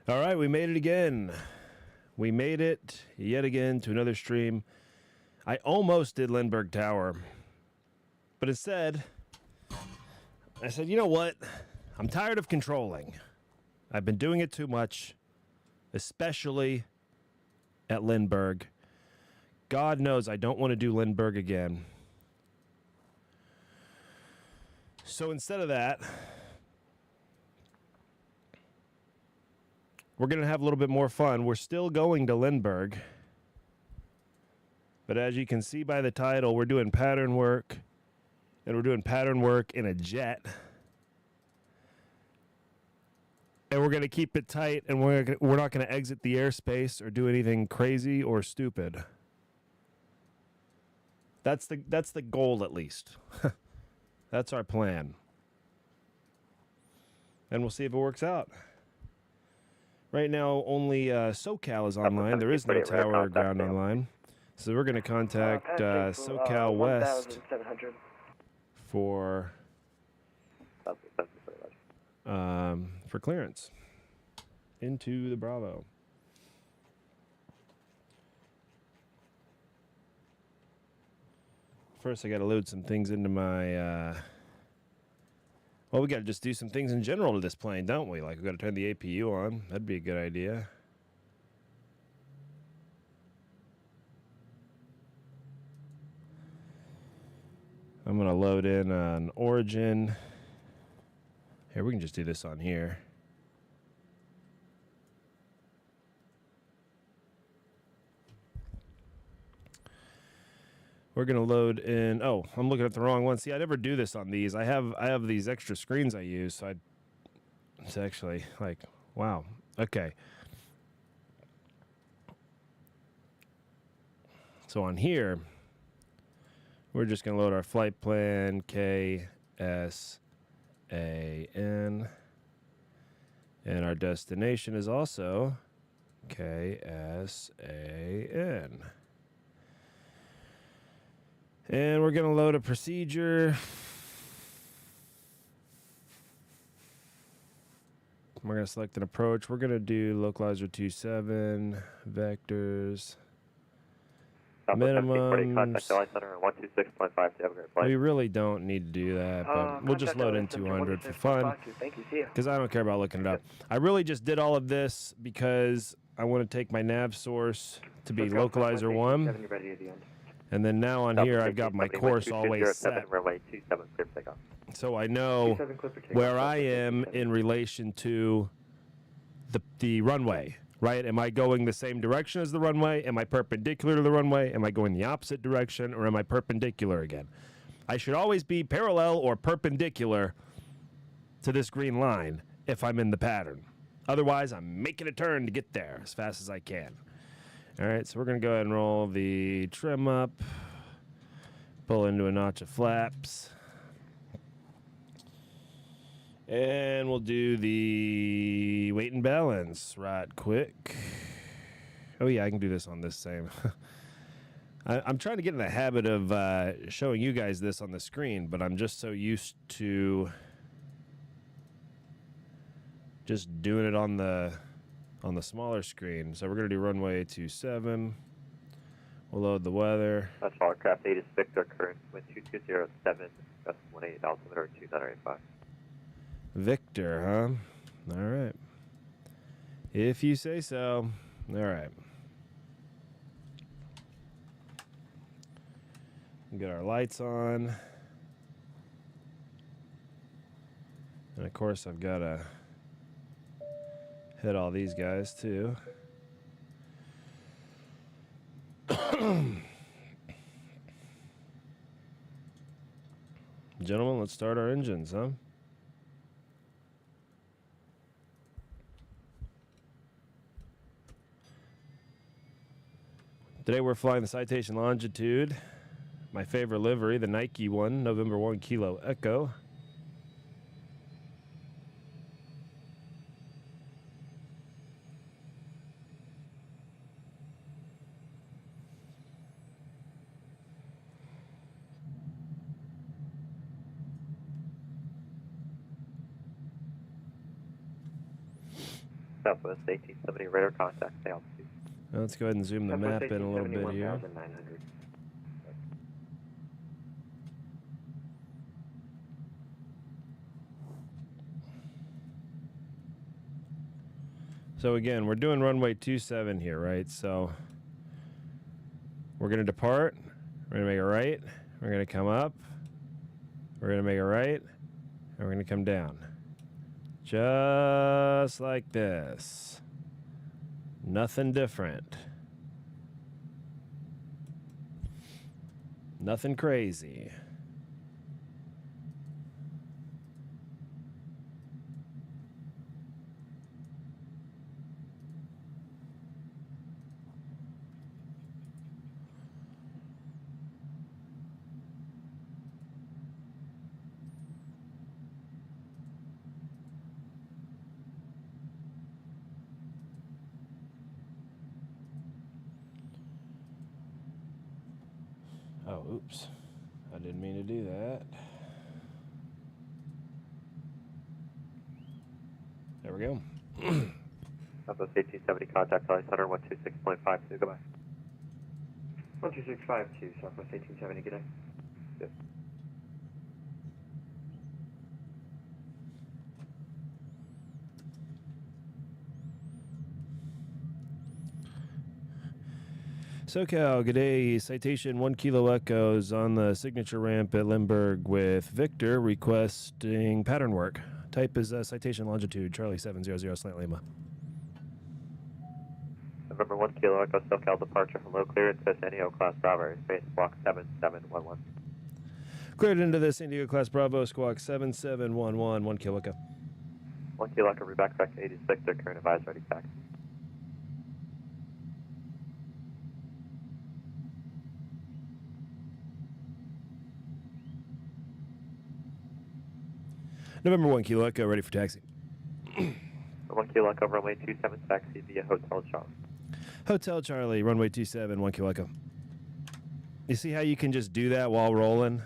All right, we made it again. We made it yet again to another stream. I almost did Lindbergh Tower, but instead, I said, you know what? I'm tired of controlling. I've been doing it too much, especially at Lindbergh. God knows I don't want to do Lindbergh again. So instead of that, we're going to have a little bit more fun. We're still going to Lindbergh. But as you can see by the title, we're doing pattern work. And we're doing pattern work in a jet. And we're going to keep it tight. And we're not going to exit the airspace or do anything crazy or stupid. That's the goal, at least. That's our plan. And we'll see if it works out. Right now, only SoCal is online. There is no tower or ground online. So we're going to contact SoCal West for clearance into the Bravo. First, I got to load some things into my... well, we got to just do some things in general to this plane, don't we? Like, we got to turn the APU on. That'd be a good idea. I'm going to load in an origin. Here, we can just do this on here. We're going to load in... Oh, I'm looking at the wrong one. See, I never do this on these. I have these extra screens I use, so it's actually like, wow. Okay. So on here, we're just going to load our flight plan, KSAN. And our destination is also KSAN. And we're going to load a procedure. We're going to select an approach. We're going to do localizer 27, vectors, minimums. We really don't need to do that, but we'll just load in 200 for fun, because I don't care about looking it up. I really just did all of this because I want to take my nav source to be localizer 1. And then now on here, I've got my course always set. So I know where I am in relation to the runway, right? Am I going the same direction as the runway? Am I perpendicular to the runway? Am I going the opposite direction? Or am I perpendicular again? I should always be parallel or perpendicular to this green line if I'm in the pattern. Otherwise, I'm making a turn to get there as fast as I can. All right, so we're going to go ahead and roll the trim up, pull into a notch of flaps, and we'll do the weight and balance right quick. Oh, yeah, I can do this on this same. I'm trying to get in the habit of showing you guys this on the screen, but I'm just so used to just doing it on the smaller screen. So we're going to do runway 27. We'll load the weather. That's all craft 8 is Victor, current wind 2207, gust 18, altimeter 2985. Victor, huh? All right. If you say so. All right. Get our lights on. And of course, I've got to hit all these guys too. Gentlemen, let's start our engines, huh? Today we're flying the CItation Longitude. My favorite livery, the Nike one, November 1 Kilo Echo. Southwest 1870, radar contact, stay altitude. Now let's go ahead and zoom the map in a little bit here. So again, we're doing runway 27 here, right? So we're going to depart. We're going to make a right. We're going to come up. We're going to make a right. And we're going to come down. Just like this. Nothing different. Nothing crazy. Oh, oops. I didn't mean to do that. There we go. Southwest 1870, contact LA Center 126.52, goodbye. 12652, Southwest 1870, good day. Good. SoCal, good day. Citation 1 Kilo Echoes on the signature ramp at Lindbergh with Victor requesting pattern work. Type is Citation Longitude, Charlie 700 Slant Lima. November 1 Kilo Echo, SoCal departure from low clearance to San Diego Class Bravo, space squawk 7711. Cleared into the San Diego Class Bravo, squawk 7711, 1 Kilo Echo. 1 Kilo Echo, reback correct 86, their current advised ready taxi. November 1 Kilo Echo, ready for taxi. 1 Kilo Echo, runway 27, taxi via Hotel Charlie. Hotel Charlie, runway 27, 1 Kilo Echo. You see how you can just do that while rolling?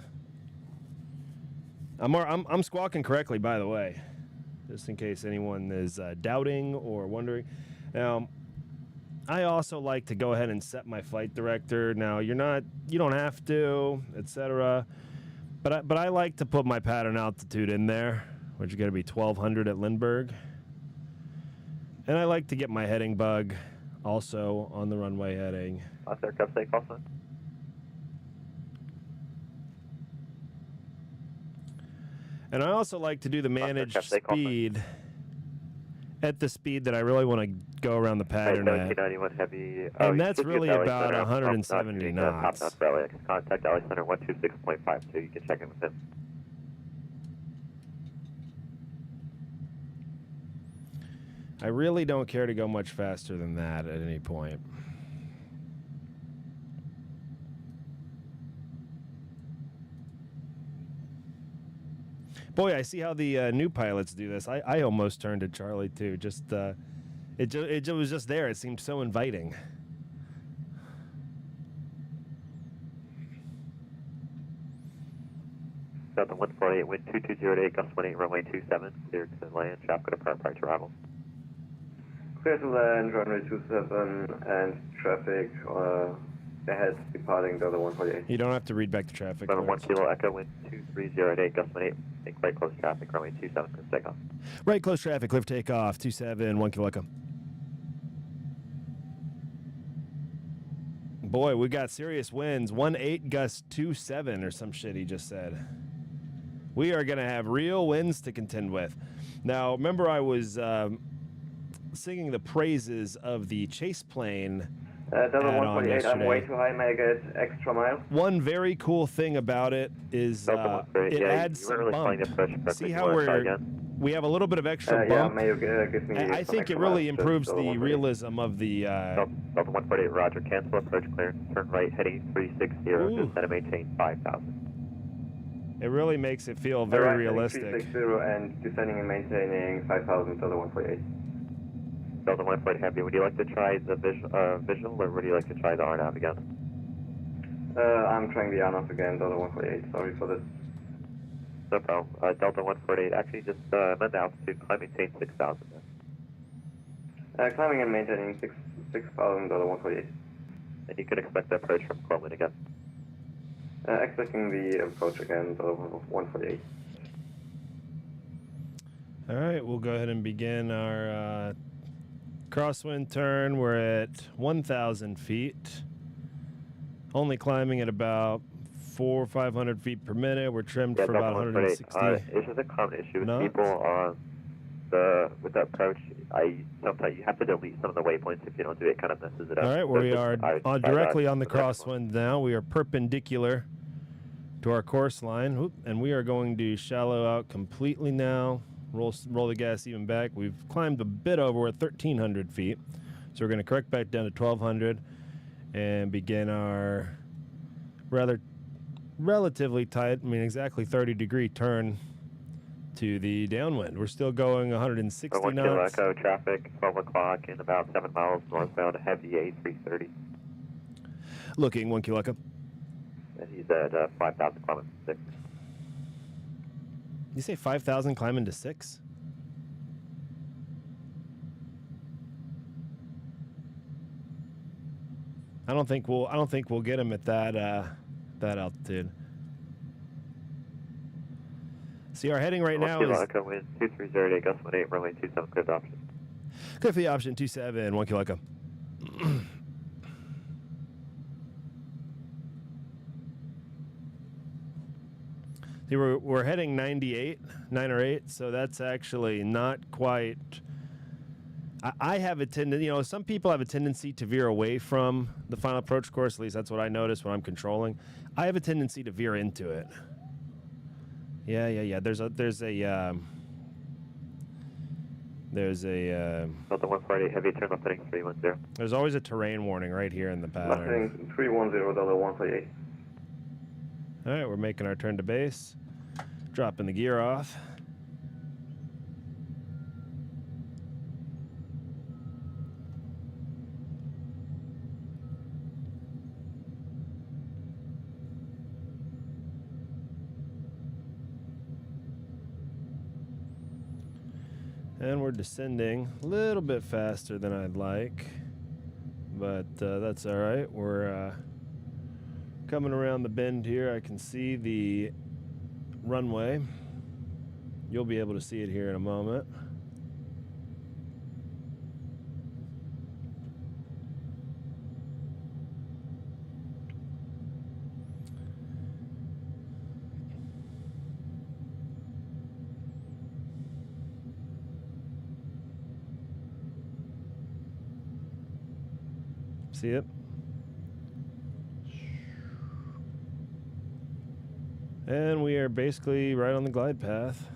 I'm squawking correctly, by the way, just in case anyone is doubting or wondering. Now, I also like to go ahead and set my flight director. Now, you don't have to, etc. But I like to put my pattern altitude in there, which is going to be 1200 at Lindbergh. And I like to get my heading bug also on the runway heading. Last aircraft take off, son. And I also like to do the managed speed at the speed that I really want to go around the pattern at. 1791 heavy. And that's really about 170 knots. Contact LA Center 126.52. You can check in with him. I really don't care to go much faster than that at any point. Boy, I see how the new pilots do this. I almost turned to Charlie too. It was just there. It seemed so inviting. Delta 148, wind 2208, gust 18, runway 27, cleared to land, traffic depart prior to arrival. Clear to land, runway 27, and traffic ahead, departing Delta 148. You don't have to read back the traffic. November 1 Kilo Echo, wind 2308, gust 18, make right close traffic, runway 27, clear for takeoff. Right close traffic, clear for takeoff, 27, 1 Kilo Echo. Boy, we got serious winds, 1.8 gust 2.7 or some shit he just said. We are going to have real winds to contend with. Now, remember I was singing the praises of the chase plane Delta 148, I'm way too high, may I get extra mile? One very cool thing about it is it adds some bump. See how we have a little bit of extra bump? May you give me I think it really improves the realism of the... Delta 148, roger, cancel approach clearance, turn right, heading 360, descend and maintain 5,000. It really makes it feel very realistic. 360 and descending and maintaining 5,000, Delta 148. Delta 148 Heavy, would you like to try the visual, or would you like to try the RNAV again? I'm trying the RNAV again, Delta 148, sorry for this. No problem. Delta 148, actually just amend the altitude, climb maintain 6,000 then. Climbing and maintaining $6,000, 148. And you can expect the approach from Coleman again. Expecting the approach again, $148. All right, we'll go ahead and begin our crosswind turn. We're at 1,000 feet. Only climbing at about 400 or 500 feet per minute. We're trimmed for about 160. It's just a common issue with people on with the approach. Sometimes you have to delete some of the waypoints. If you don't do it, it kind of messes it up. All right, we are directly on the crosswind now. We are perpendicular to our course line. Oop, and we are going to shallow out completely now. Roll the gas even back. We've climbed a bit over. We're at 1,300 feet. So we're going to correct back down to 1,200 and begin our relatively tight, exactly 30-degree turn to the downwind. We're still going 160 knots. 1 Kilo Echo traffic, 12 o'clock in about 7 miles northbound, heavy A330. Looking, 1 Kilo Echo. And he's at 5,000 climbing to 6. You say 5,000 climbing to 6? I don't think we'll get him at that altitude. See, our heading right now is... Echo wind 2308, gust 18, runway 27, clear the option. Clear for the option 27, 1 Kilo Echo. See, we're heading 98, 9 or 8, so that's actually not quite... I have a tendency, some people have a tendency to veer away from the final approach course. At least that's what I notice when I'm controlling. I have a tendency to veer into it. Yeah. There's a Delta 148, heavy turn left heading 310. There's always a terrain warning right here in the pattern. Left heading 310, $148. All right, we're making our turn to base. Dropping the gear off. And we're descending a little bit faster than I'd like, but that's all right. We're coming around the bend here. I can see the runway. You'll be able to see it here in a moment. See it? And we are basically right on the glide path.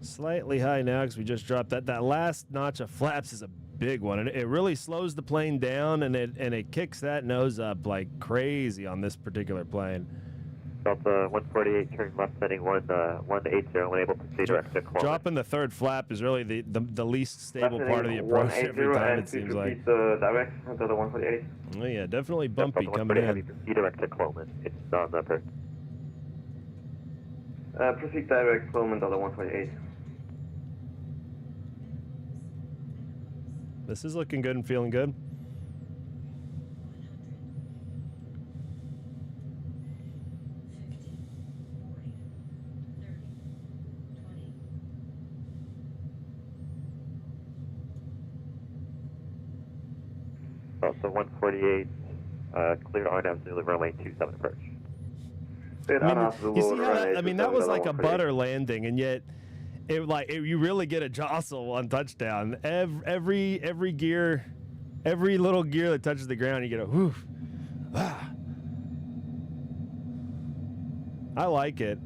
Slightly high now because we just dropped that. That last notch of flaps is a big one, and it really slows the plane down, and it kicks that nose up like crazy on this particular plane. Delta 148, turn left heading 180, unable to proceed direct to Coleman. Dropping the third flap is really the least stable part of the approach every time, it seems like. Direct, Delta 148. Oh yeah, definitely bumpy coming in. Heavy, proceed direct to Coleman. It's on the approach. Proceed direct, Coleman, Delta 148. This is looking good and feeling good. Also 148, clear RNAV Zulu runway 27 approach. You see how that was like a butter landing, and yet you really get a jostle on touchdown. Every gear, every little gear that touches the ground, you get a whoof. Ah. I like it.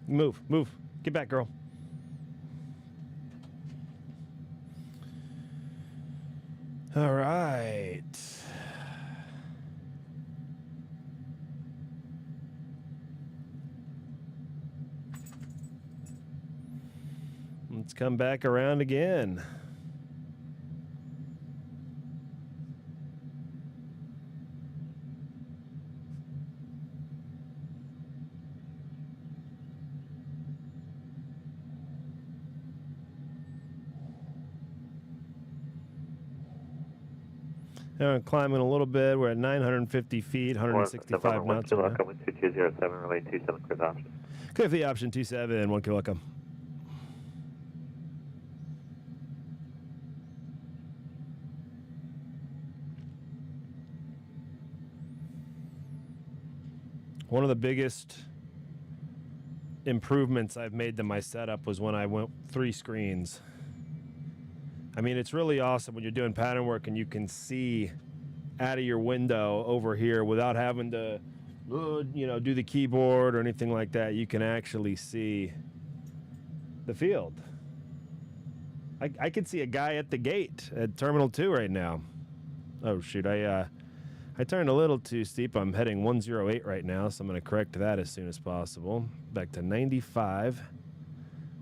Move. Get back, girl. All right. Let's come back around again. Now I'm climbing a little bit. We're at 950 feet, 165 knots. One kilo, 2207, relay 27, clear the option. Clear for the option 27, 1 kilo. One of the biggest improvements I've made to my setup was when I went 3 screens. I mean, it's really awesome when you're doing pattern work and you can see out of your window over here without having to, do the keyboard or anything like that. You can actually see the field. I can see a guy at the gate at Terminal 2 right now. Oh, shoot. I turned a little too steep. I'm heading 108 right now, so I'm going to correct that as soon as possible. Back to 95.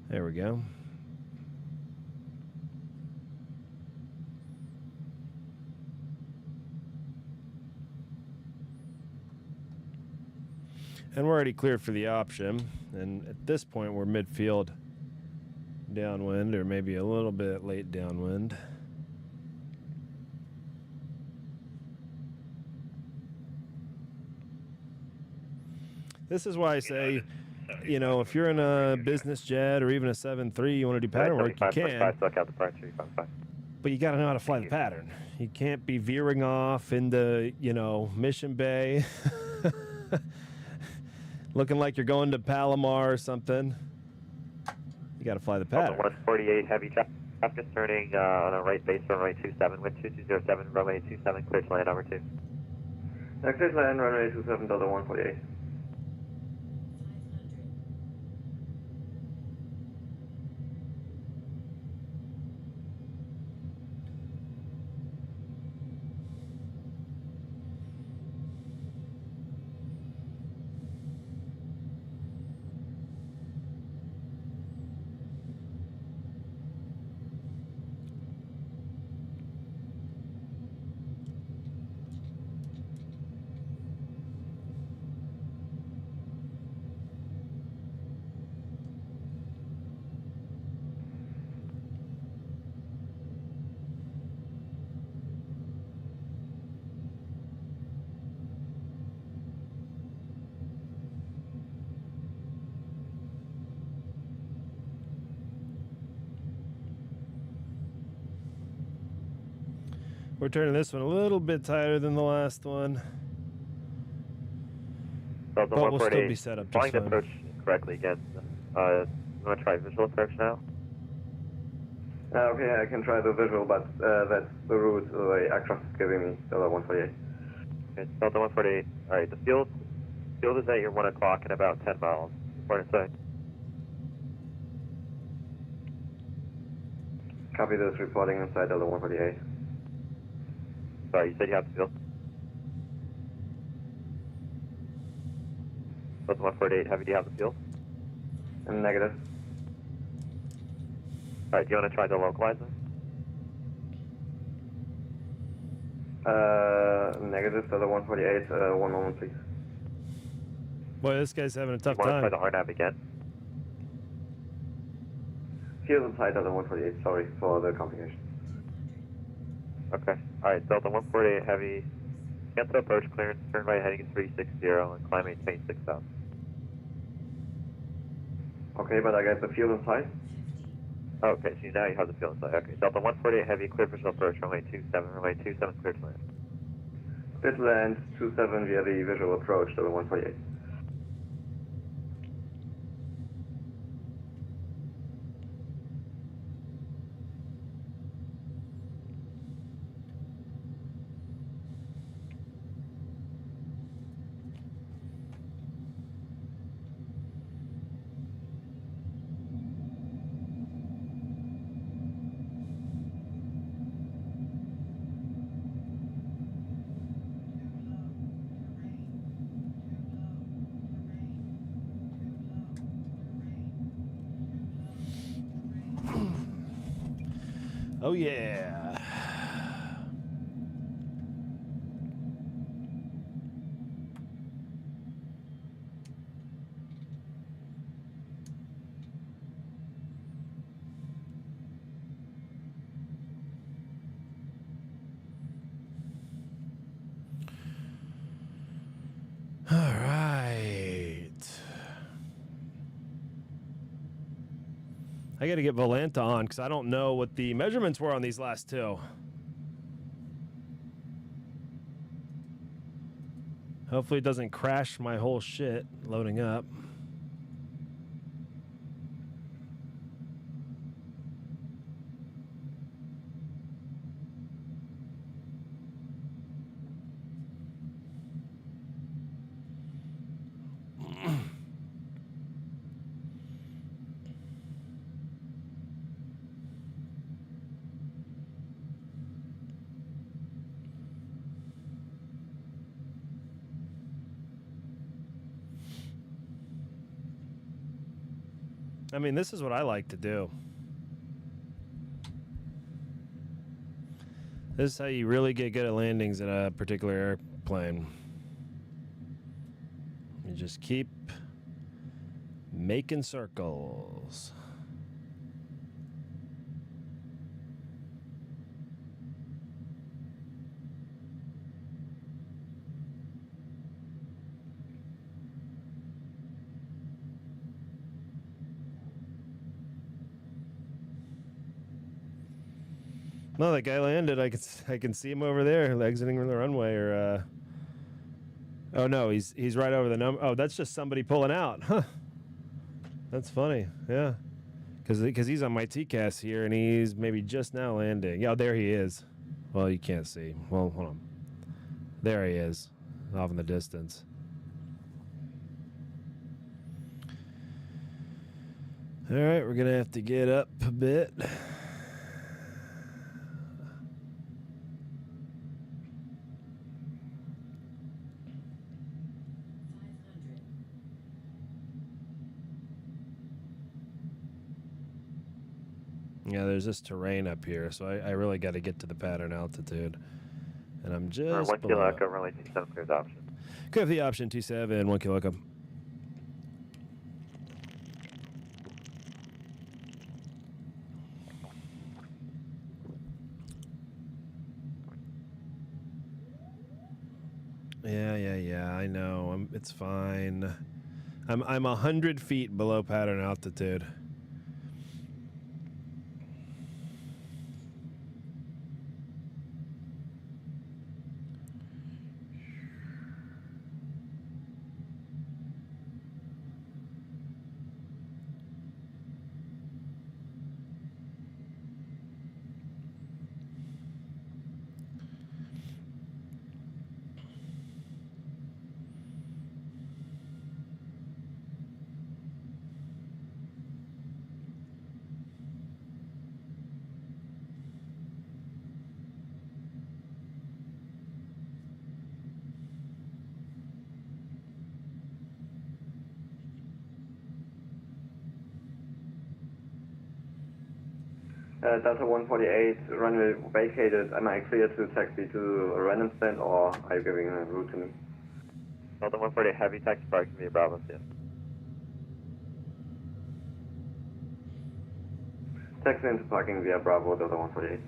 There we go. And we're already cleared for the option. And at this point, we're midfield downwind, or maybe a little bit late downwind. This is why I say, if you're in a business jet or even a 7.3, you want to do pattern work, you can. But you got to know how to fly the pattern. You can't be veering off into, Mission Bay, looking like you're going to Palomar or something. You got to fly the pattern. 148 heavy traffic turning on a right base runway 27 with 2207, runway 27, clear to land over 2. Clear to land, runway 27, Delta 148. We're turning this one a little bit tighter than the last one. But we'll still be set up just fine. Flying the approach correctly again. You want to try visual approach now? Okay, I can try the visual, but that's the route the aircraft is giving me, Delta 148. Okay, Delta 148. Alright, the field is at your 1 o'clock in about 10 miles. Report inside. Copy this, reporting inside Delta 148. Sorry, you said you have the field? Delta 148, heavy, do you have the field? Negative. Alright, do you want to try the localizer? Negative, Delta 148, one moment please. Boy, this guy's having a tough time. You want to try the RNAV again? Field inside Delta 148, sorry for the complication. Okay, alright, Delta 148 heavy, cancel approach clearance, turn right heading at 360 and climb maintain 6,000. Okay, but I got the field inside? Okay, so now you have the field inside. Okay, Delta 148 heavy, clear visual approach, runway 27, clear to land. Clear to land, 27 via the visual approach, Delta 148. Oh, yeah. All right. I got to get Volanta on because I don't know what the measurements were on these last two. Hopefully it doesn't crash my whole shit loading up. I mean, this is what I like to do. This is how you really get good at landings in a particular airplane. You just keep making circles. No, that guy landed. I can see him over there, exiting the runway. Or oh no, he's right over the number. Oh, that's just somebody pulling out. Huh? That's funny. Yeah, because he's on my TCAS here, and he's maybe just now landing. Yeah, there he is. Well, you can't see. Well, hold on. There he is, off in the distance. All right, we're gonna have to get up a bit. Yeah, there's this terrain up here, so I really got to get to the pattern altitude. And I'm just 1 kilo echo, runway 27 clears option. Clear the option 27, 1 kilo echo. Yeah, I know. It's fine. I'm 100 feet below pattern altitude. Delta 148, runway vacated. Am I clear to taxi to a random stand, or are you giving a route to me? Delta 148, heavy taxi parking via Bravo, yes. Taxi into parking via Bravo, Delta 148.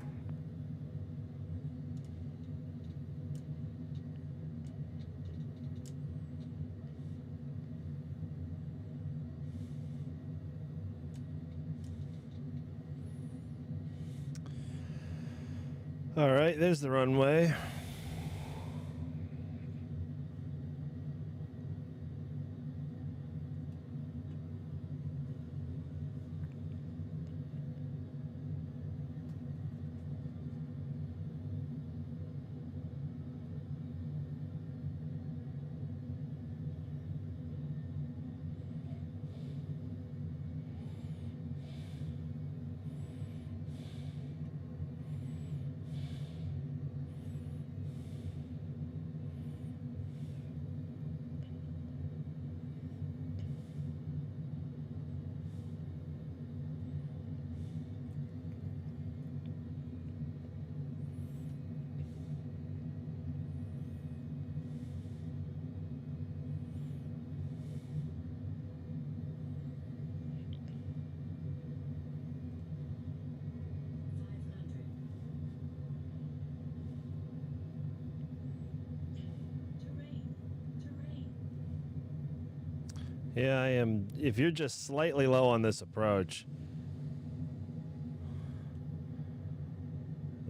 All right, there's the runway. Yeah, I am. If you're just slightly low on this approach,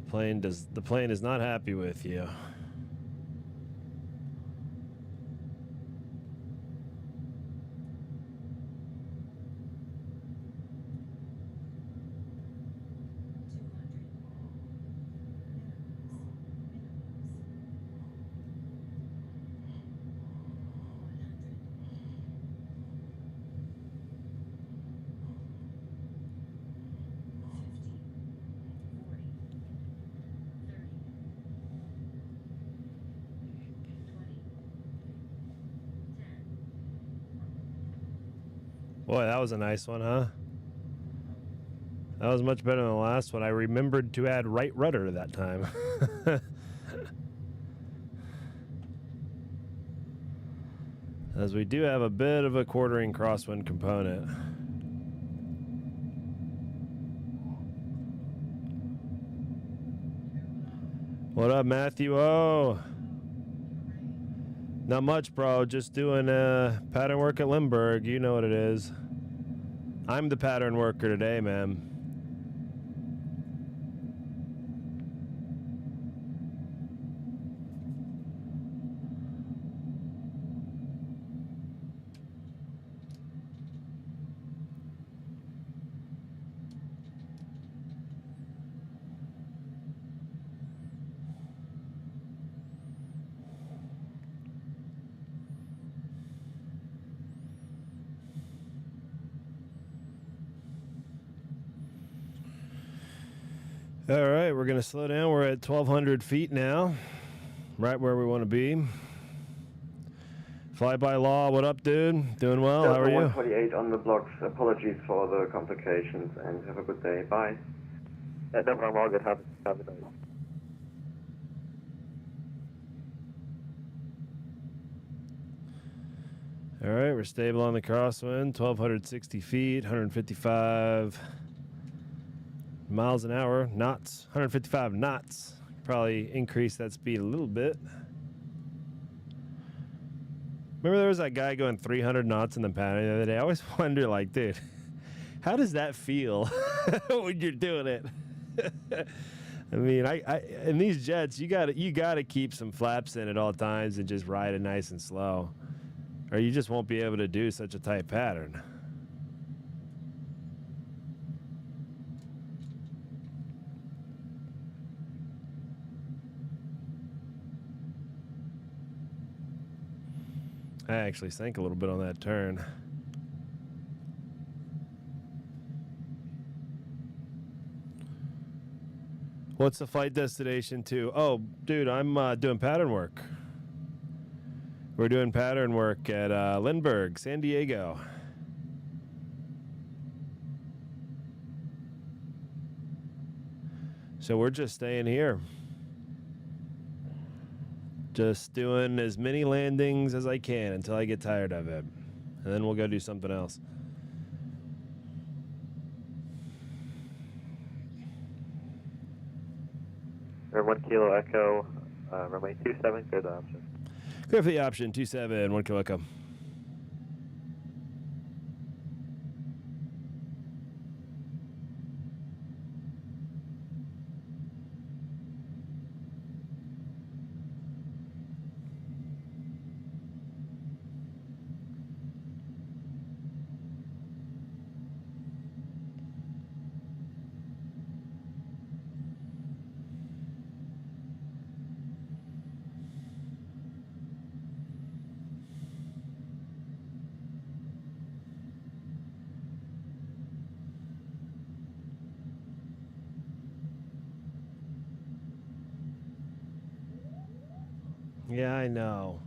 the plane is not happy with you. Boy, that was a nice one, huh? That was much better than the last one. I remembered to add right rudder that time. As we do have a bit of a quartering crosswind component. What up, Matthew? Oh, not much, bro. Just doing pattern work at Lindbergh. You know what it is. I'm the pattern worker today, man. All right, we're going to slow down. We're at 1,200 feet now, right where we want to be. Fly by law, what up, dude? Doing well, how are you? 148 on the blocks. Apologies for the complications, and have a good day. Bye. No problem, all good. Have a nice. All right, we're stable on the crosswind, 1,260 feet, 155 miles an hour, knots, 155 knots. Probably increase that speed a little bit. Remember there was that guy going 300 knots in the pattern the other day? I always wonder, like, dude, how does that feel when you're doing it? I mean, I in these jets, you gotta keep some flaps in at all times and just ride it nice and slow, or you just won't be able to do such a tight pattern. I actually sank a little bit on that turn. What's the flight destination to? Oh, dude, I'm doing pattern work. We're doing pattern work at Lindbergh, San Diego. So we're just staying here. Just doing as many landings as I can until I get tired of it. And then we'll go do something else. Or 1 Kilo Echo, runway 27, clear the option. Clear for the option, 27, 1 Kilo Echo. Yeah, I know.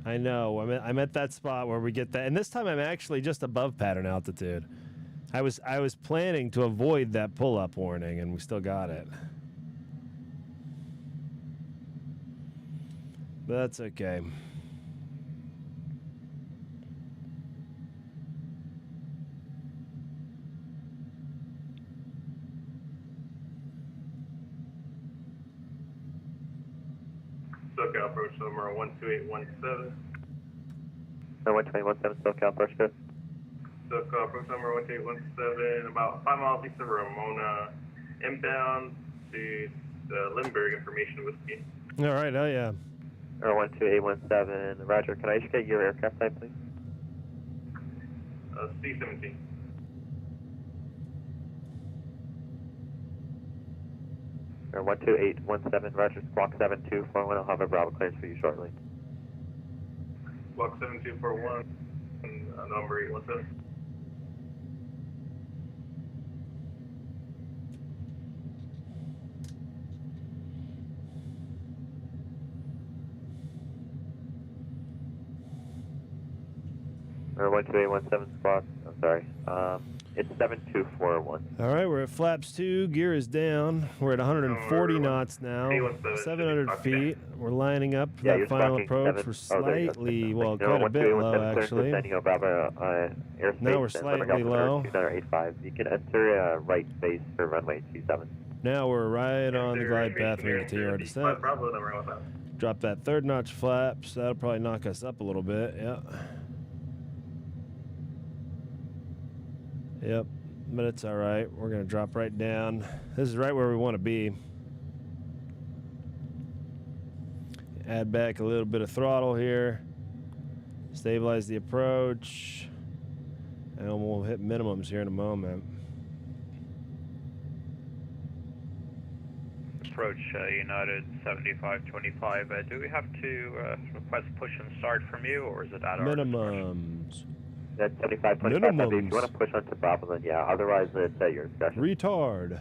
I'm at that spot where we get that, and this time I'm actually just above pattern altitude. I was planning to avoid that pull-up warning, and we still got it. But that's okay. SoCal approach number 12817. 121.7 SoCal approach code. SoCal approach number 1817, about 5 miles east of Ramona, inbound to Lindbergh Information Whiskey. All right, oh yeah. 12817, Roger. Can I just get your aircraft type, please? C-17. Or 12817, Roger. Squawk 7241. I'll have a Bravo clearance for you shortly. Squawk 7241, number 817. Or 12817 squawk. I'm sorry. It's 7241. All right, we're at flaps 2. Gear is down. We're at 140 knots now. 700 feet. We're lining up for that final approach. We're slightly, well, quite a bit low, actually. Now we're slightly low. You can enter right base for runway 27. Now we're right on the glide path. We can continue our descent. Drop that third notch flaps. That'll probably knock us up a little bit. Yeah. Yep, but it's all right. We're going to drop right down. This is right where we want to be. Add back a little bit of throttle here. Stabilize the approach. And we'll hit minimums here in a moment. Approach United 7525. Do we have to request push and start from you, or is it at our minimums? That's 7525. If you want to push onto Bravo, then yeah. Otherwise, it's at your discretion. Retard.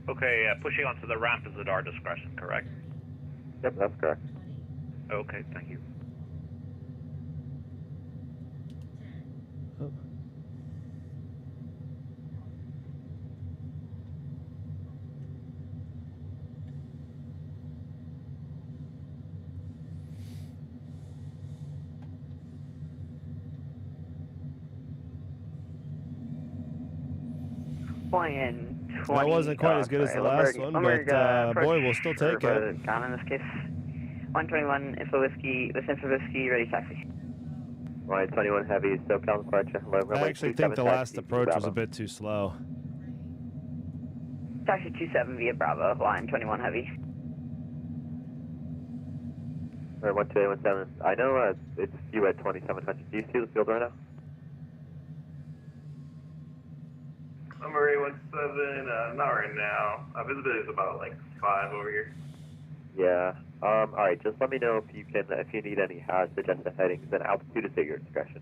Okay, pushing onto the ramp is at our discretion, correct? Yep, that's correct. Okay, thank you. Oh. That wasn't quite as good as the last one, but boy, we'll still take it. Gone in this case. 121 Info Whiskey, this Info Whiskey, ready taxi. 121 Heavy, SoCal departure. Hello, I actually think the last approach was a bit too slow. Taxi 27 via Bravo, line 21 Heavy. 12817. I know it's you at 2700. Do you see the field right now? Number 817, not right now. Visibility is about like 5 over here. Yeah. All right. Just let me know if you need any suggested headings, and altitude is at your discretion.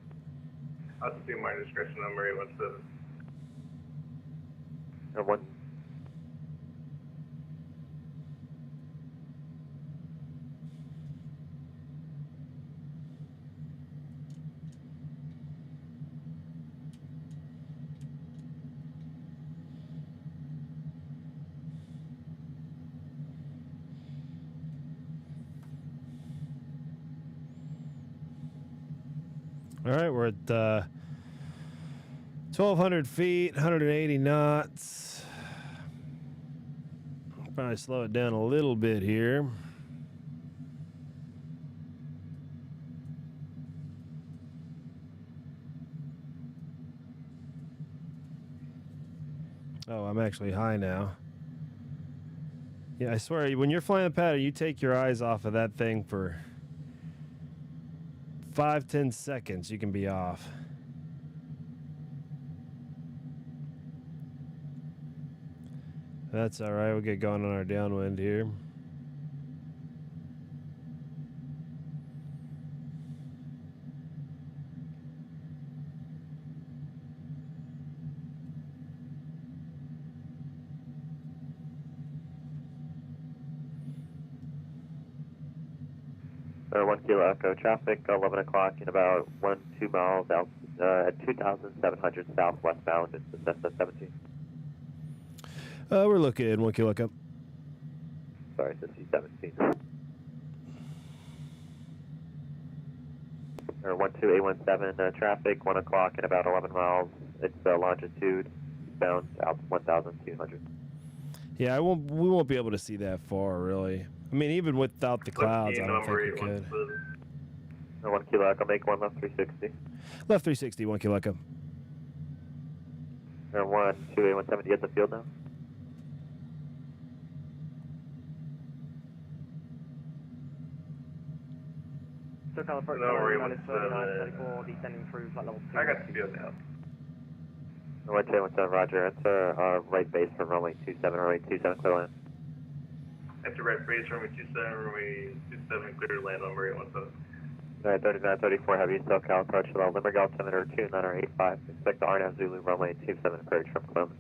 Altitude my discretion. Number 817. And one. All right, we're at 1,200 feet, 180 knots. Probably slow it down a little bit here. Oh, I'm actually high now. Yeah, I swear, when you're flying the pattern, you take your eyes off of that thing for 5-10 seconds, you can be off. That's all right. We'll get going on our downwind here. Or 1 Kilo Echo traffic, 11 o'clock in about 2 miles out at 2,700 southwestbound. It's the Cessna 17. We're looking 1 Kilo Echo. Sorry, it's the C-17. Or 12817 traffic, 1 o'clock in about 11 miles. It's longitude, bound out 1,200. Yeah, we won't be able to see that far, really. I mean, even without the clouds, I don't think we could. 1 Kilo Echo, make 1 left 360. Left 360, 1 Kilo Echo. 1, 2, 8, 170 at the field now. So California, No worry, United 3934, descending through flight level 2. I got the field now. 1, 2, 8, 17, roger. Enter right base for runway 27, runway 27, clear land. Enter right base, runway 27, runway 27, clear to land on Murray 17. Alright, 3934 heavy SoCal approach to the Limerick altimeter 2985. Expect the RNAV Zulu runway 27 approach from Columbus.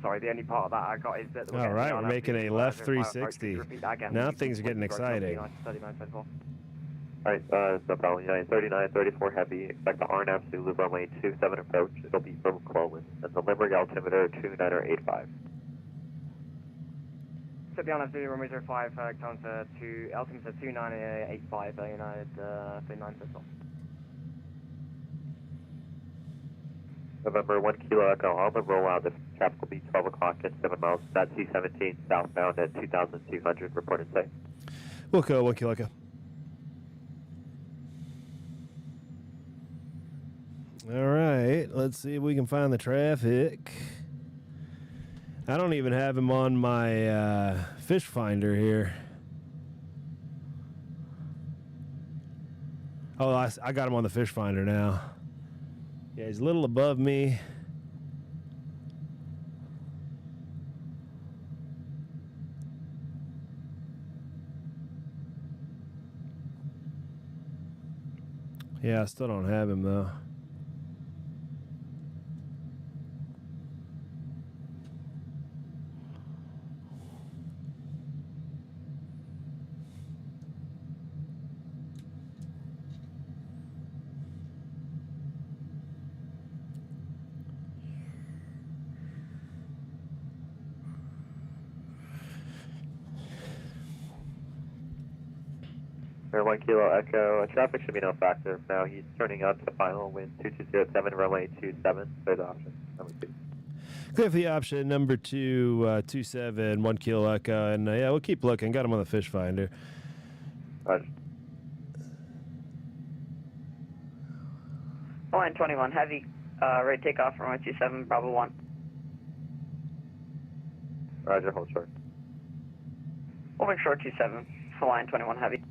Sorry, the only part of that I got is that... All right, we're making a left 360. Now things are getting exciting. Alright, no problem. United 3934 heavy. Expect the RNAV Zulu runway 27 approach. It'll be from Clovis. And the Limerick altimeter 2985. So beyond Zulu runway 05, counter to altimeter 2985, United 3934. November 1 Kilo Echo on the rollout. The traffic will be 12 o'clock at 7 miles. That's C-17 southbound at 2,200. Reported safe. We'll go 1 Kilo Echo. All right, let's see if we can find the traffic. I don't even have him on my fish finder here. Oh, I got him on the fish finder now. Yeah, he's a little above me. Yeah, I still don't have him though. Air 1 Kilo Echo, traffic should be no factor. Now he's turning out to final wind 2207, runway 27. There's the option. Number 2. Clear for the option number 227, 1 Kilo Echo, and yeah, we'll keep looking. Got him on the fish finder. Roger. Line 21, heavy, ready to take off runway 27, Bravo 1. Roger, hold short. Moving short 27, for line 21, heavy.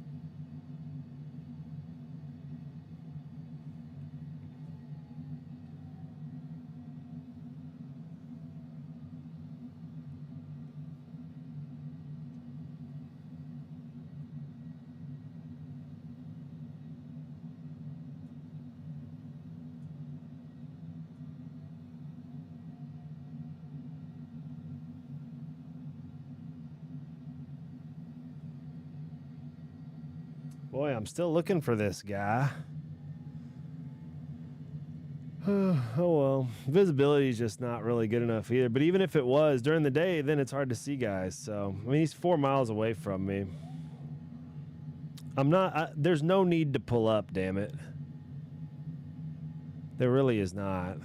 Boy, I'm still looking for this guy. Oh well, visibility is just not really good enough either. But even if it was during the day, then it's hard to see guys. So I mean, he's 4 miles away from me. There's no need to pull up. Damn it. There really is not.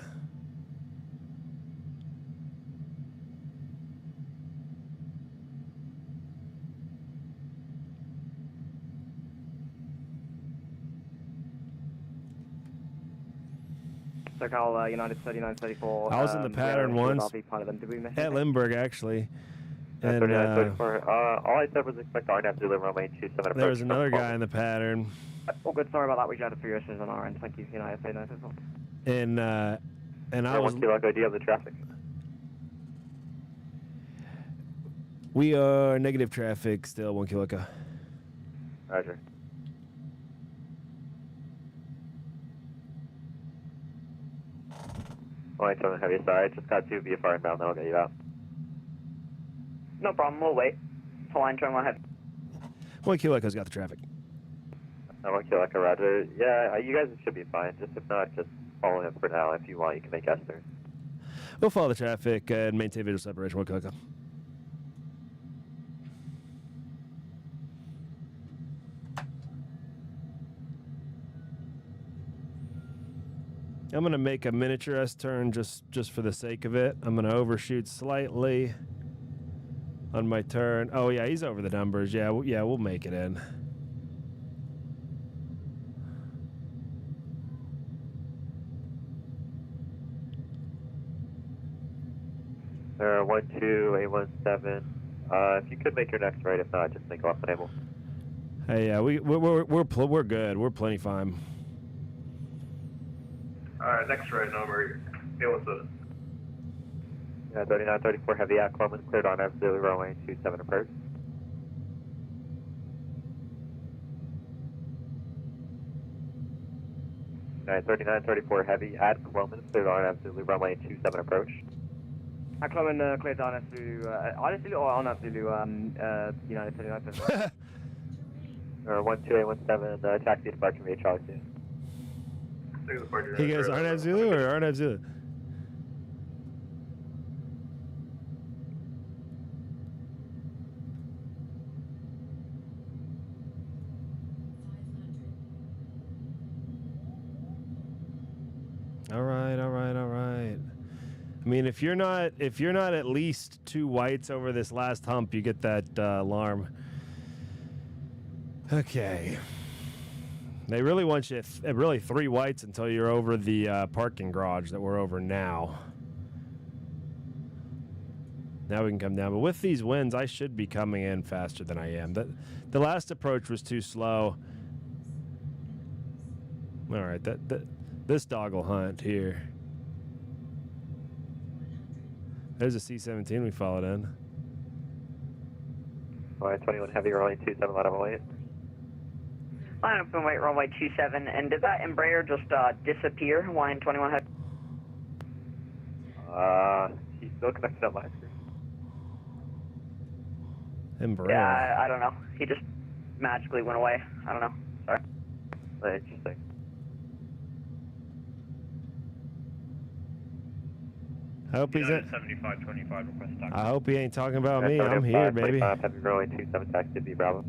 SoCal United 3934. I was in the pattern once at Limburg, actually. And 3934. All I said was expect RNAV Zulu runway 27 approach. there was another guy in the pattern. Oh, good. Sorry about that. We had it for yours on our end. Thank you, United 3934. And I was. 1 Kilo Echo, do you have the traffic? We are negative traffic still. 1 Kilo Echo. Roger. Line 7 heavy, sorry. Just got 2 VFR inbound, then I'll get you out. No problem. We'll wait. For line 21, heavy. 1 Kilo Echo's got the traffic. 1 Kilo Echo, roger. Yeah, you guys should be fine. Just if not, just follow him for now. If you want, you can make Esther. We'll follow the traffic and maintain visual separation. 1 Kilo Echo. I'm going to make a miniature S-turn just for the sake of it. I'm going to overshoot slightly. on my turn. Oh, yeah, he's over the numbers. Yeah, we'll make it in. There, 12817. If you could make your next right, if not, just make left enable. Hey, yeah, we're good. We're plenty fine. Alright, next right number. 817. Yeah, 3934 heavy at Columbus, cleared on absolutely runway 27 approach. Alright, 3934 heavy at Columbus, cleared on absolutely runway 27 approach. At Columbus, cleared on Zulu, honestly, or on Zulu, United 39. 12817, taxi departure via Charlie 2. He goes, RNAV Zulu or RNAV Zulu? All right. I mean, if you're not at least 2 whites over this last hump, you get that alarm. Okay. They really want you really 3 whites until you're over the parking garage that we're over now. Now we can come down. But with these winds, I should be coming in faster than I am. The last approach was too slow. All right, this dog will hunt here. There's a C-17 we followed in. Alright, 21 heavy, runway 27, line up and wait. Line up and wait, runway 27. And did that Embraer just disappear? Line 21 heavy. He's still connected up my screen. Embraer. Yeah, I don't know. He just magically went away. I don't know. Sorry. Interesting. I hope he's in. 7525 request taxi. I hope he ain't talking about me. I'm here, baby. Heavy runway 27, taxi to B Bravo.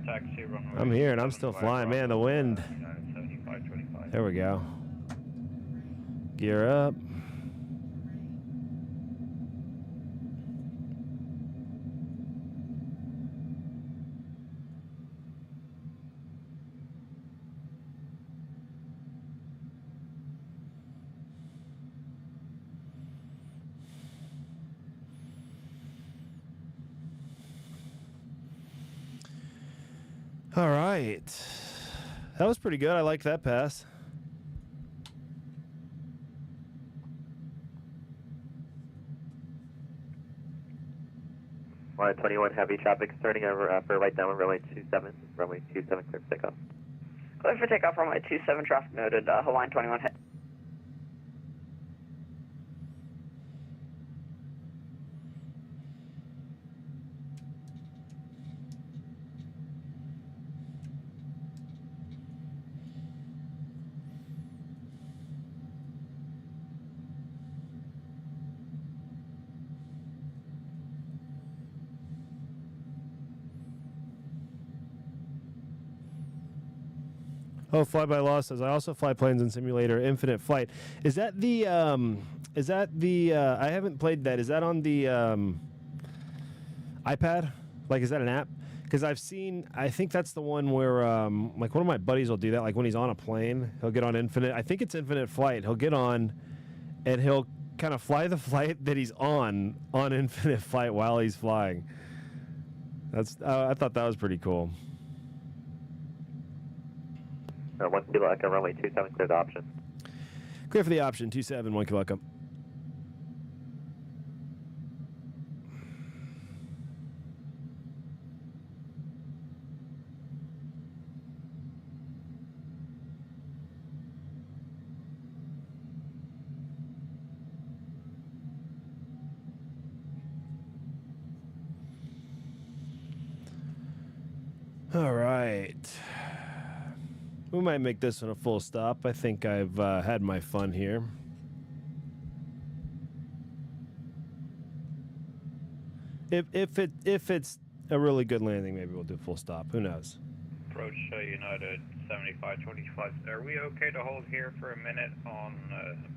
Taxi runway. I'm here and I'm still flying. Man, the wind. 7525. There we go. Gear up. All right. That was pretty good. I like that pass. Line 21 heavy, traffic turning over for right downwind runway 27, runway 27 clear for takeoff. Clear for takeoff, runway 27, traffic noted, Hawaiian 21 head. Oh, Fly by Law says I also fly planes in simulator Infinite Flight. Is that the I haven't played that. Is that on the iPad? Like, is that an app? Because I think that's the one where like one of my buddies will do that. Like when he's on a plane, he'll get on Infinite. I think it's Infinite Flight. He'll get on and he'll kind of fly the flight that he's on Infinite Flight while he's flying. That's I thought that was pretty cool. 1 kilo echo, runway 27, clear the option. Clear for the option, 27, 1 kilo echo. All right. We might make this one a full stop. I think I've had my fun here. If it's a really good landing, maybe we'll do full stop. Who knows? Approach United 7525. Are we okay to hold here for a minute on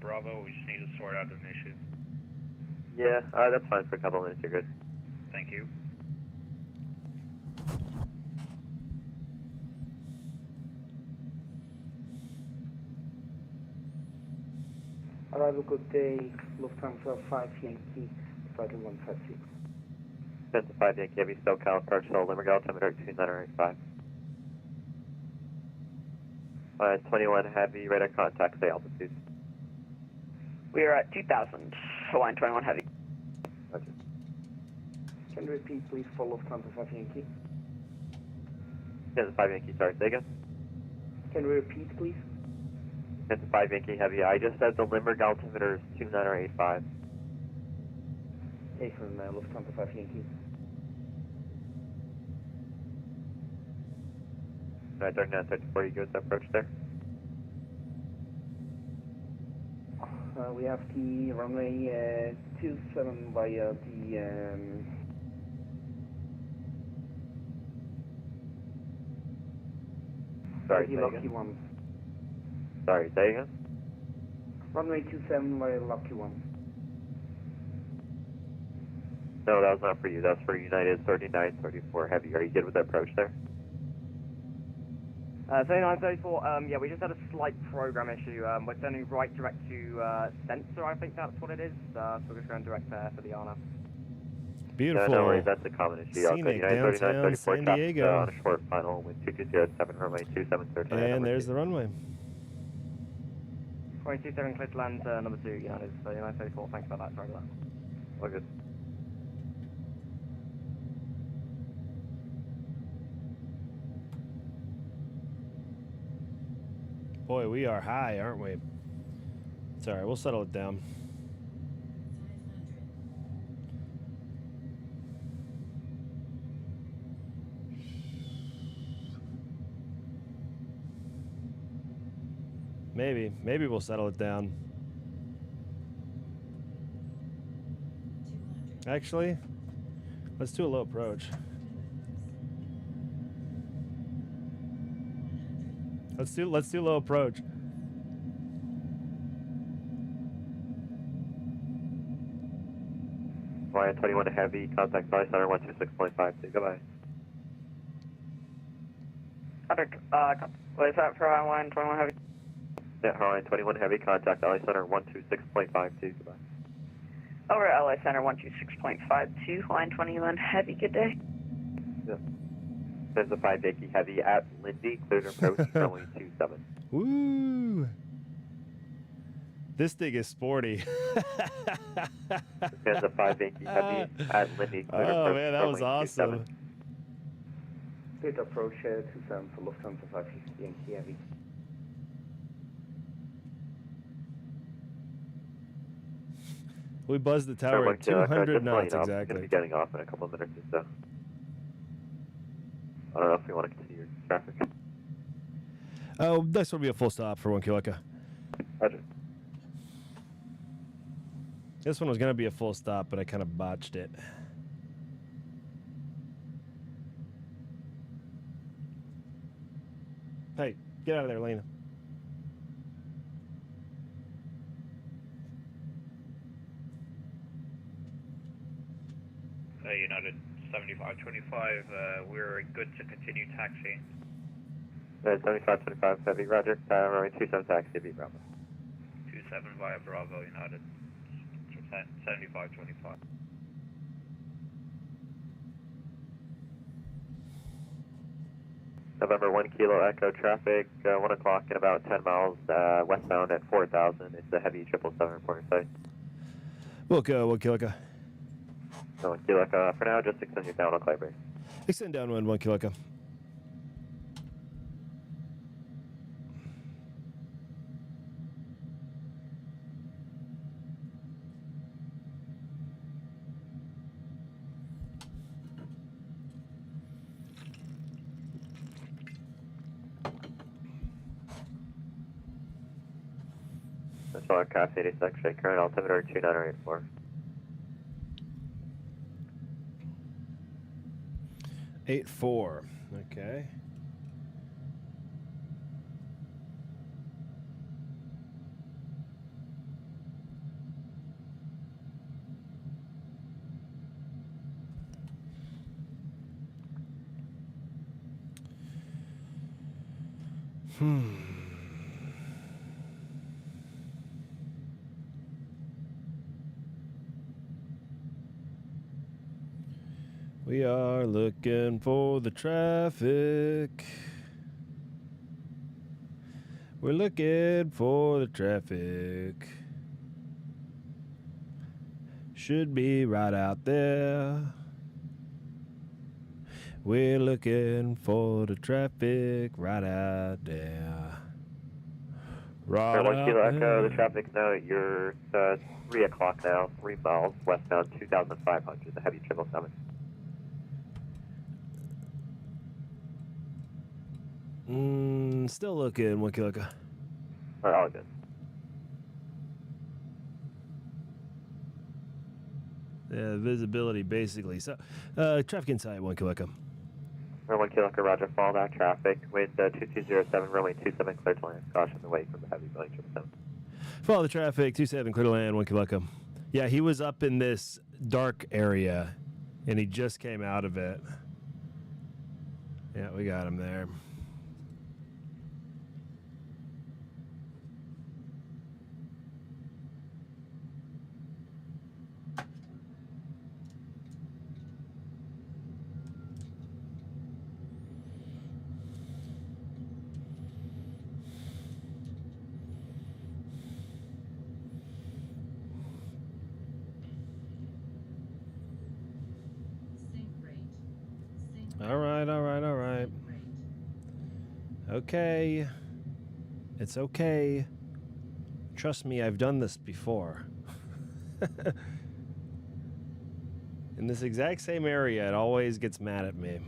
Bravo? We just need to sort out an issue. Yeah, that's fine for a couple minutes. You're good. Thank you. Arrival good day, Lufthansa 5 Yankee, flight 156. Delta 5 Yankee Heavy, SoCal, approach to Limerick altimeter 2985. 21 Heavy, radar contact, say altitude. We are at 2,000, Hawaiian 21 Heavy. Roger. Can you repeat please for Lufthansa 5 Yankee? Delta 5 Yankee, sorry, say again? Can you repeat please? Delta 5 Yankee Heavy, I just said the Limerick altimeter is 2985. Okay, from Lufthansa 5 Yankee. Alright, 3934, you good with the approach there? We have the runway 27 via the Sorry, the say Lucky again? One. Sorry, say again? Runway 27 via Lucky One. No, that was not for you. That was for United 3934 Heavy. Are you good with the approach there? 3934, yeah, we just had a slight program issue. We're sending right direct to sensor, I think that's what it is. So we're just going direct there for the honor. Beautiful. No, no worries, that's a common issue. Scenic downtown San Diego. On a short final with 2207, runway 27 And there's the runway. 227 clear to land, number 2, United 3934, thanks about that, sorry about that. All good. Boy, we are high, aren't we? It's all right. We'll settle it down. Maybe we'll settle it down. Actually, let's do a low approach. Let's do low approach. Hawaiian 21 Heavy, contact Flight Center 126.52. Goodbye. What is that for Hawaiian 21 Heavy? Yeah, Hawaiian 21 Heavy, contact LA Center 126.52. Goodbye. Over at LA Center 126.52, Hawaiian 21 Heavy, good day. Yeah. There's a 5 Yankee Heavy at Lindy, cleared approach, runway 27. Woo! This thing is sporty. There's a 5 Yankee Heavy at Lindy, cleared approach, Oh man, that was runway awesome. 27. Cleared approach 27 for Lufthansa 5 Yankee Heavy. We buzzed the tower at 200 knots I'm exactly. going to be getting off in a couple of minutes or so. I don't know if we want to continue traffic. Oh, this will be a full stop for 1 Kilika. Roger. This one was going to be a full stop, but I kind of botched it. Hey, get out of there, Lena. United 7525, we're good to continue taxiing. 7525 Heavy, roger. Runway 27 taxi, be Bravo. 27 via Bravo, United 7525. November 1 Kilo Echo traffic, 1 o'clock in about 10 miles westbound at 4,000. It's a heavy 777 reporting site. We'll go 1 Kilika. No, 1 Kilo Echo, for now, just extend your down on Claybury. Extend downwind 1 Kilika. That's all aircraft 86, current altimeter 2984. 84. Okay. We are looking for the traffic. We're looking for the traffic. Should be right out there. We're looking for the traffic right out there. Right out there. The traffic now, you're 3 o'clock now, 3 miles westbound 2,500, the heavy 777. Still looking, Wiki Loka. All right, all good. Yeah, visibility basically. So, traffic inside, Wiki Loka. 1 Kilo, Roger, follow that traffic. Wind 2207, runway 27, clear to land. Caution away from the heavy Boeing 777. Follow the traffic, 27, clear to land, 1 Kilo. Yeah, he was up in this dark area, and he just came out of it. Yeah, we got him there. All right. Okay. It's okay. Trust me, I've done this before. In this exact same area, it always gets mad at me.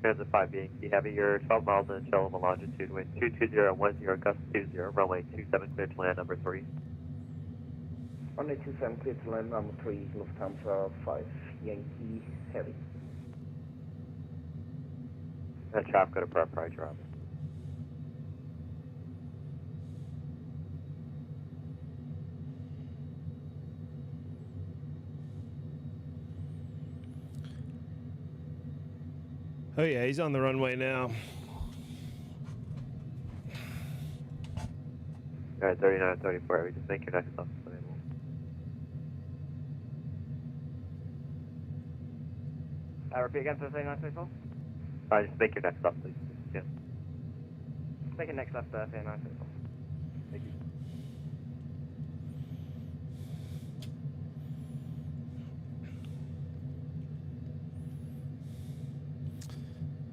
Here's the 5B, Key Heavy, you're 12 miles in shell on the longitude, wind 22010, gust 20, runway 27, clear to land, number 3. Runway 27, clear to land, number 3, Lufthansa 5, Yankee Heavy. And traffic, go to prep, right, drop. Oh yeah, he's on the runway now. All right, 39, 34, we just make your next stop available. Repeat again for 39, 34? Just make your next stop, please. Yeah. Make it next left, 39, 34. Thank you.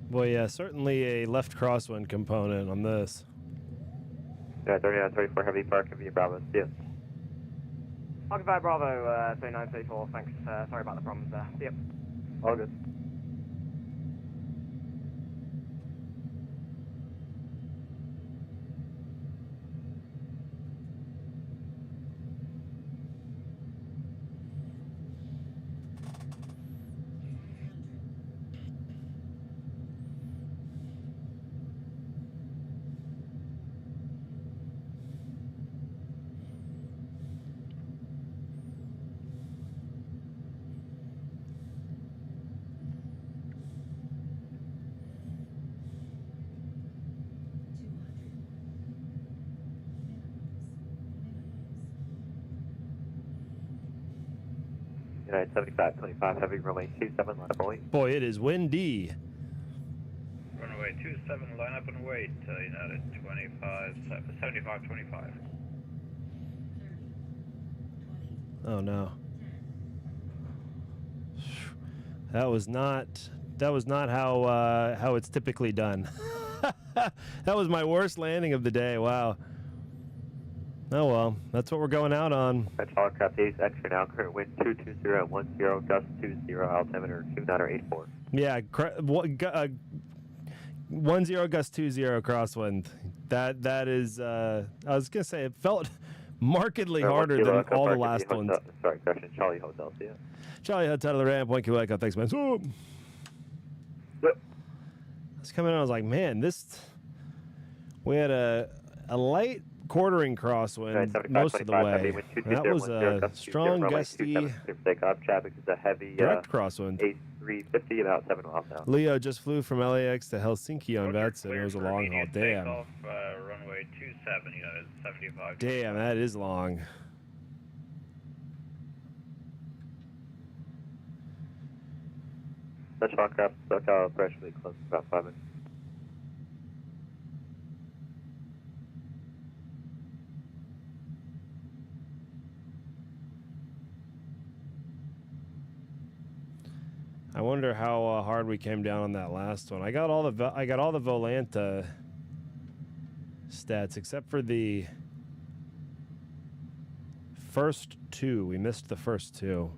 Boy, yeah, certainly a left crosswind component on this. Yeah, 39, 34, heavy park, and via Bravo. See ya. Occupy Bravo, 39, 34, thanks. Sorry about the problems there. See ya. All good. United 75, 25, heavy, runway 27, line up and wait. Boy, it is windy. Runway 27, line up and wait, United 25, 75, 25. Oh no. That was not how it's typically done. That was my worst landing of the day. Wow. Oh well, that's what we're going out on. Central aircraft 8 extra now, current wind 220 10, gust 20, altimeter 2984. Yeah, 10 gust 20 crosswind. That is. I was gonna say it felt markedly harder than all the last ones. Sorry, correction. Charlie Hotel. See ya. Charlie Hotel to the ramp. 1 Kilo Echo. Thanks, man. Swoop. Yep. I was coming in. I was like, man, this. We had a light quartering crosswind most of the way. That was a strong gusty traffic is a heavy direct crosswind. A350 about 7 miles now. Leo just flew from LAX to Helsinki on VATSIM. It was a long haul. Damn. Runway 27, United 75. Damn, that is long. Central aircraft, SoCal, pressure release close to about 5 minutes. I wonder how hard we came down on that last one. I got all the Volanta stats except for the first two. We missed the first two.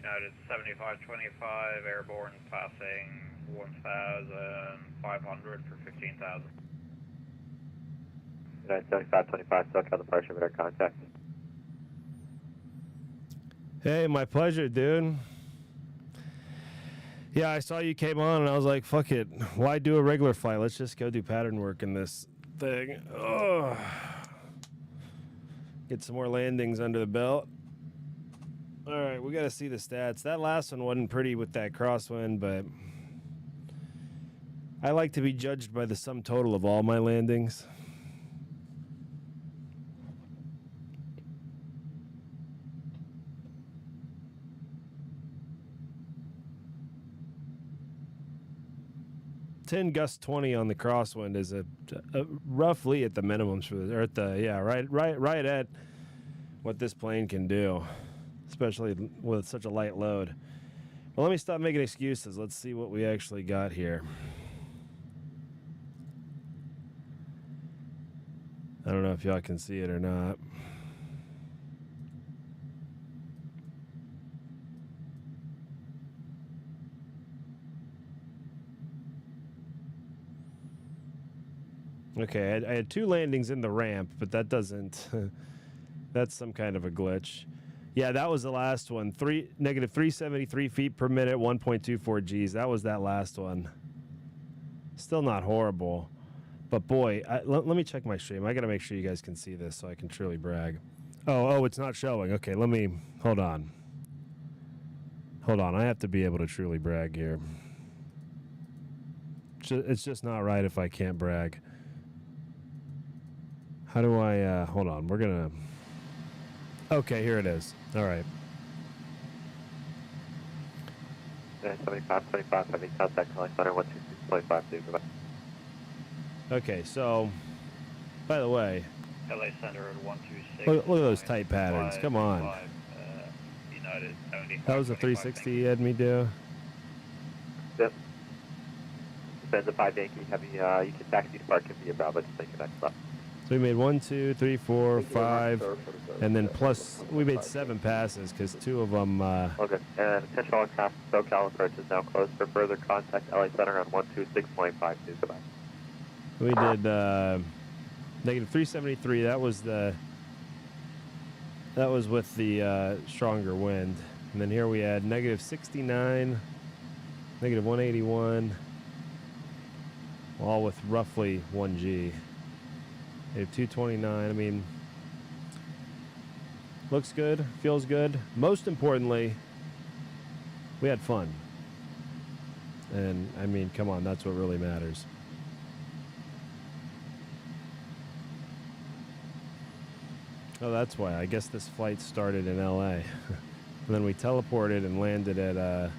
United 7525, airborne passing 1,500 for 15,000. United 7525, SoCal departure with our contact. Hey, my pleasure, dude. Yeah, I saw you came on, and I was like, fuck it. Why do a regular flight? Let's just go do pattern work in this thing. Ugh. Get some more landings under the belt. All right, we got to see the stats. That last one wasn't pretty with that crosswind, but I like to be judged by the sum total of all my landings. Gust 20 on the crosswind is a roughly at the minimums for the, or at the, yeah, right at what this plane can do, especially with such a light load. Well, let me stop making excuses. Let's see what we actually got here. I don't know if y'all can see it or not. Okay, I had two landings in the ramp, but that doesn't... that's some kind of a glitch. Yeah, that was the last one. Negative 373 feet per minute, 1.24 Gs. That was that last one. Still not horrible. But boy, let me check my stream. I got to make sure you guys can see this so I can truly brag. Oh, it's not showing. Okay, let me... Hold on. I have to be able to truly brag here. It's just not right if I can't brag. How do I, hold on, we're gonna, okay, here it is. All right. 7525, having contact calling center 126.52, goodbye. Okay, so, by the way. LA Center at 126. Look at those tight patterns, come on. United 75. That was a 360 you had me do? Yep. Depends if 5 Yankee Heavy, you can taxi to Park and be about, but just make your next stop. So we made 1, 2, 3, 4, 5, and then plus we made 7 passes because 2 of them. Okay, and potential aircraft SoCal approach is now closed for further contact. LA Center on 126.52. Goodbye. We did negative 373. That was with the stronger wind, and then here we had negative 69, negative 181, all with roughly 1 G. They have 229. I mean, looks good, feels good. Most importantly, we had fun. And, I mean, come on, that's what really matters. Oh, that's why. I guess this flight started in L.A. And then we teleported and landed at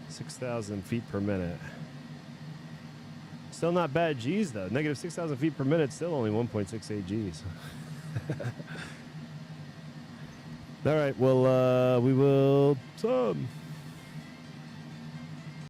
6,000 feet per minute. Still not bad G's, though. Negative 6,000 feet per minute, still only 1.68 G's. All right, well, we will...